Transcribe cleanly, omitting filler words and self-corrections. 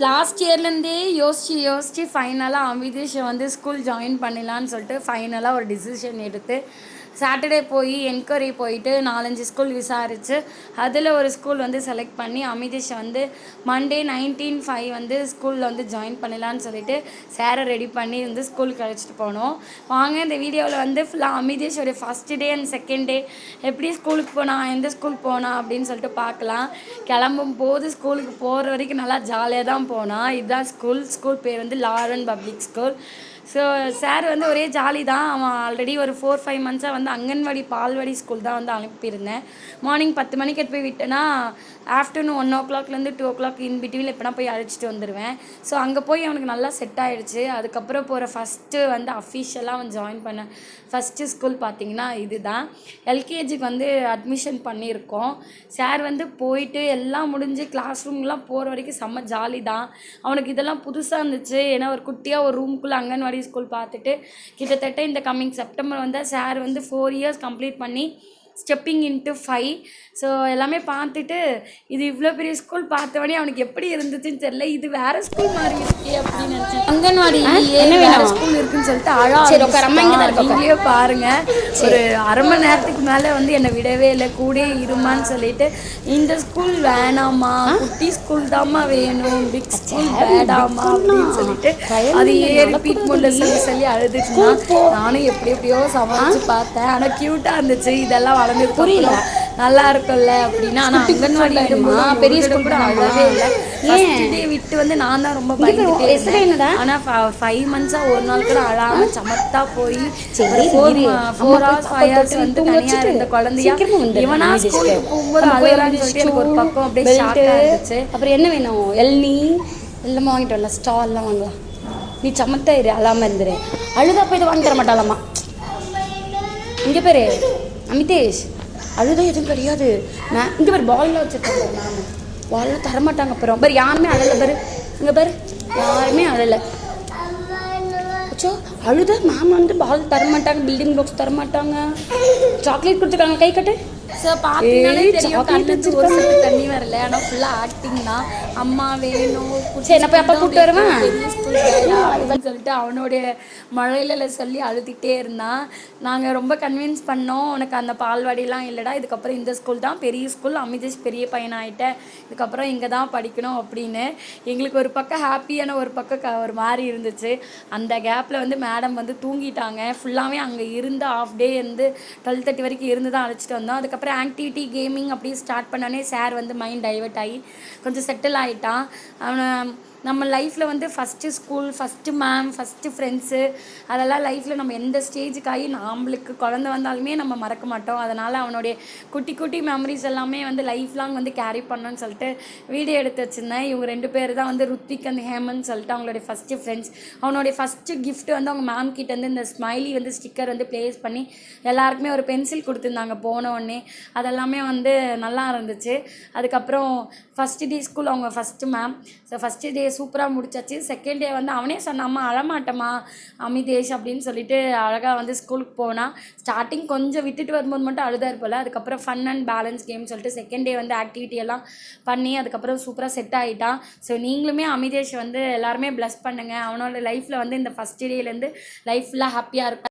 Last இயர்லேருந்தே யோசித்து ஃபைனலாக அமிதேஷை வந்து ஸ்கூல் ஜாயின் பண்ணிடலான்னு சொல்லிட்டு ஃபைனலாக ஒரு டிசிஷன் எடுத்து சாட்டர்டே போய் என்கொயரி போயிட்டு 4-5 ஸ்கூல் விசாரித்து அதில் ஒரு ஸ்கூல் வந்து செலக்ட் பண்ணி அமிதேஷை வந்து மண்டே 19/5 வந்து ஸ்கூலில் வந்து ஜாயின் பண்ணலான்னு சொல்லிட்டு சாரை ரெடி பண்ணி வந்து ஸ்கூலுக்கு அழைச்சிட்டு போனோம். வாங்க இந்த வீடியோவில் வந்து ஃபுல்லாக அமிதேஷோடைய first day and second day எப்படி ஸ்கூலுக்கு போனால் எந்த ஸ்கூல் போனால் அப்படின்னு சொல்லிட்டு பார்க்கலாம். கிளம்பும் போது ஸ்கூலுக்கு போகிற வரைக்கும் நல்லா ஜாலியாக தான் போனான். இதுதான் ஸ்கூல் பேர் வந்து Lauren public school. So sir வந்து ஒரே ஜாலி தான். அவன் ஆல்ரெடி ஒரு 4-5 மந்த்ஸாக வந்து அங்கன்வாடி பால்வாடி ஸ்கூல் தான் வந்து அனுப்பியிருந்தேன். மார்னிங் 10 மணிக்கு எடுத்து போய் விட்டேன்னா ஆஃப்டர்நூன் 1 o'clockலேருந்து 2 o'clock இன் பிட்வீனில் எப்போனா போய் அழைச்சிட்டு வந்துடுவேன். ஸோ அங்கே போய் அவனுக்கு நல்லா செட் ஆகிடுச்சு. அதுக்கப்புறம் போகிற ஃபஸ்ட்டு வந்து அஃபிஷியலாக அவன் ஜாயின் பண்ண ஃபஸ்ட்டு ஸ்கூல் பார்த்திங்கன்னா இது தான். எல்கேஜிக்கு வந்து அட்மிஷன் பண்ணியிருக்கோம். சார் வந்து போயிட்டு எல்லாம் முடிஞ்சு கிளாஸ் ரூம்லாம் போகிற வரைக்கும் செம்ம ஜாலி தான். அவனுக்கு இதெல்லாம் புதுசாக இருந்துச்சு. ஏன்னா ஒரு குட்டியாக ஒரு ரூம்குள்ளே அங்கன்வாடி ஸ்கூல் பார்த்துட்டு கிட்டத்தட்ட இந்த கம்மிங் செப்டம்பர் வந்து சார் வந்து 4 years கம்ப்ளீட் பண்ணி ஸ்டெப்பிங் இன்ட்டு 5. ஸோ எல்லாமே பார்த்துட்டு இது இவ்வளோ பெரிய ஸ்கூல் பார்த்தவொடனே அவனுக்கு எப்படி இருந்துச்சுன்னு தெரியல. இது வேறு ஸ்கூல் மாதிரி இருக்கே அப்படின்னு நினச்சேன். அங்கன்வாடி வேறு ஸ்கூல் இருக்குன்னு சொல்லிட்டு அழகாக பாருங்கள். ஒரு அரை மணி நேரத்துக்கு மேலே வந்து என்னை விடவே இல்லை, கூட இருமான்னு சொல்லிட்டு இந்த ஸ்கூல் வேணாமா, குட்டி ஸ்கூல் தாம்மா வேணும், பிக் ஸ்கூல் வேடாமா அப்படின்னு சொல்லிட்டு அதையே ரிப்பீட் பண்ண சொல்லி அழுதுச்சுன்னா நானும் எப்படியோ சமாளித்து பார்த்தேன். ஆனால் க்யூட்டாக இருந்துச்சு. இதெல்லாம் வளர்ந்து புரியல நல்லா இருக்கும்ல அப்படின்னா. ஆனால் அங்கன்வாடி பெரிய ஸ்கூல் கூட அழகவே இல்லை. ஃபர்ஸ்ட் டே விட்டு வந்து நான் தான் ரொம்ப பயந்துட்டே. ஆனால் 5 months ஒரு நாள் கூட அழாம சமத்தா போய் 4 hours 5 hours வந்து தனியாக இருந்த குழந்தையா இவனா ஸ்கூலுக்கு போகும்போது அழுகிறான்னு சொல்லிட்டு எனக்கு ஒரு பக்கம் அப்படியே ஷாக்காக இருந்துச்சு. அப்புறம் என்ன வேணும்? எல்நீ எல்லாமே வாங்கிட்டு வரல, ஸ்டால்லாம் வாங்கலாம். நீ சமத்தா இரு, அழாமல் இருந்துரு. அழுதா போய் இதை வாங்கி தர மாட்டாளாமா. இங்கே பேர் அமிதேஷ் அழுதான் எதுவும் கிடையாது. நான் இங்கே பேர் பால்லாம் வச்சுருக்காங்க. நான் பால்லாம் தரமாட்டாங்க. அப்புறம் பேர் யாருமே அழலை. பேர் இங்கே பேர் யாருமே அழலை. அழுத மேம் வந்து பால் தரமாட்டாங்க, பில்டிங் பாக்ஸ் தரமாட்டாங்க, சாக்லேட் கொடுத்துருக்காங்க. கை கட்டு. ஸோ பார்த்தீங்கன்னாலே தெரியும் கண்ணுக்கு ஒரு சொட்டு தண்ணி வரல. ஆனால் ஃபுல்லாக ஆக்டிங் தான். அம்மா வேணும், சரி நான் போய் அப்பா கூப்பிட்டு வருவேன் பெரிய ஸ்கூல் அப்படின்னு சொல்லிட்டு அவனுடைய மழையில சொல்லி அழுதுகிட்டே இருந்தான். நாங்கள் ரொம்ப கன்வின்ஸ் பண்ணோம், உனக்கு அந்த பால்வாடிலாம் இல்லைடா, இதுக்கப்புறம் இந்த ஸ்கூல் தான் பெரிய ஸ்கூல், அமிதேஷ் பெரிய பையனாகிட்டேன், இதுக்கப்புறம் இங்கே தான் படிக்கணும் அப்படின்னு. எங்களுக்கு ஒரு பக்கம் ஹாப்பியான ஒரு பக்கம் ஒரு மாதிரி இருந்துச்சு. அந்த கேப்பில் வந்து மேடம் வந்து தூங்கிட்டாங்க. ஃபுல்லாகவே அங்கே இருந்து ஆஃப் டே இருந்து 12:30 வரைக்கும் இருந்து தான் அழைச்சிட்டு வந்தோம். அதுக்கப்புறம் ஆக்டிவிட்டி கேமிங் அப்படியே ஸ்டார்ட் பண்ணோன்னே சார் வந்து மைண்ட் டைவர்ட் ஆகி கொஞ்சம் செட்டில் ஆகிட்டான். அவனை நம்ம லைஃப்பில் வந்து first school, first ma'am, first friends அதெல்லாம் லைஃப்பில் நம்ம எந்த ஸ்டேஜுக்காகி நம்மளுக்கு குழந்த வந்தாலுமே நம்ம மறக்க மாட்டோம். அதனால் அவனுடைய குட்டி குட்டி மெமரிஸ் எல்லாமே வந்து லைஃப் லாங் வந்து கேரி பண்ணணும்னு சொல்லிட்டு வீடியோ எடுத்து வச்சுருந்தேன். இவங்க 2 பேர் தான் வந்து ருத்விக் அண்ட் ஹேமன் சொல்லிட்டு அவங்களுடைய ஃபஸ்ட்டு ஃப்ரெண்ட்ஸ். அவனுடைய ஃபஸ்ட்டு கிஃப்ட் வந்து அவங்க மேம் கிட்ட வந்து இந்த ஸ்மைலி வந்து ஸ்டிக்கர் வந்து ப்ளேஸ் பண்ணி எல்லாருக்குமே ஒரு பென்சில் கொடுத்துருந்தாங்க போன உடனே. அதெல்லாமே வந்து நல்லா இருந்துச்சு. அதுக்கப்புறம் ஃபஸ்ட்டு டே ஸ்கூல் அவங்க first ma'am. So first day சூப்பராக முடிச்சாச்சு. செகண்ட் டே வந்து அவனே சொன்னாம்மா அழமாட்டம்மா அமிதேஷ் அப்படின்னு சொல்லிட்டு அழகாக வந்து ஸ்கூலுக்கு போனால். ஸ்டார்டிங் கொஞ்சம் விட்டுட்டு வரும்போது மட்டும் அழுதாரு போல். அதுக்கப்புறம் ஃபன் அண்ட் பேலன்ஸ் கேம் சொல்லிட்டு செகண்ட் டே வந்து ஆக்டிவிட்டி எல்லாம் பண்ணி அதுக்கப்புறம் சூப்பராக செட் ஆகிட்டான். ஸோ நீங்களுமே அமிதேஷ் வந்து எல்லாருமே ப்ளஸ் பண்ணுங்கள். அவனோட லைஃப்பில் வந்து இந்த ஃபஸ்ட் டேலேருந்து லைஃப் ஃபுல்லாக ஹாப்பியாக இருப்பான்.